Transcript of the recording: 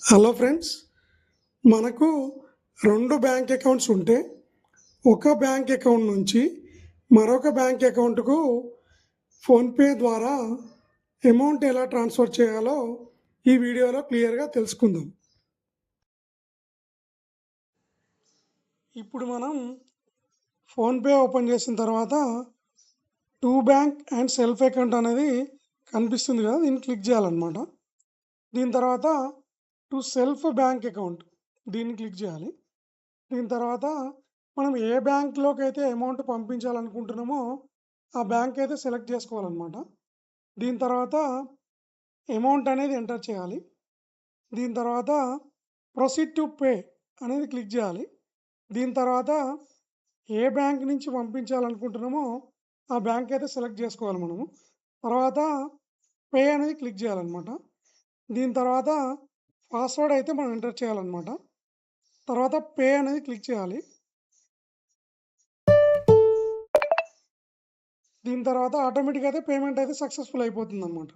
Hello friends, మనకు 2 bank accounts ఉంటే ఒక బ్యాంక్ అకౌంట్ నుంచి మరొక బ్యాంక్ అకౌంట్కు ఫోన్పే ద్వారా అమౌంట్ ఎలా ట్రాన్స్ఫర్ చేయాలో ఈ వీడియోలో క్లియర్గా తెలుసుకుందాం. ఇప్పుడు మనం ఫోన్పే ఓపెన్ చేసిన తర్వాత to bank and self account అనేది కనిపిస్తుంది కదా, దీన్ని క్లిక్ చేయాలన్నమాట. దీని తర్వాత టు సెల్ఫ్ బ్యాంక్ అకౌంట్ దీన్ని క్లిక్ చేయాలి. దీని తర్వాత మనం ఏ బ్యాంక్లోకి అయితే అమౌంట్ పంపించాలనుకుంటున్నామో ఆ బ్యాంక్ అయితే సెలెక్ట్ చేసుకోవాలన్నమాట. దీని తర్వాత అమౌంట్ అనేది ఎంటర్ చేయాలి. దీని తర్వాత ప్రొసీడ్ టు పే అనేది క్లిక్ చేయాలి. దీని తర్వాత ఏ బ్యాంక్ నుంచి పంపించాలనుకుంటున్నామో ఆ బ్యాంక్ అయితే సెలెక్ట్ చేసుకోవాలి మనము. తర్వాత పే అనేది క్లిక్ చేయాలన్నమాట. దీని తర్వాత పాస్వర్డ్ అయితే మనం ఎంటర్ చేయాలన్నమాట. తర్వాత పే అనేది క్లిక్ చేయాలి. దీని తర్వాత ఆటోమేటిక్గా అయితే పేమెంట్ అయితే సక్సెస్ఫుల్ అయిపోతుంది అన్నమాట.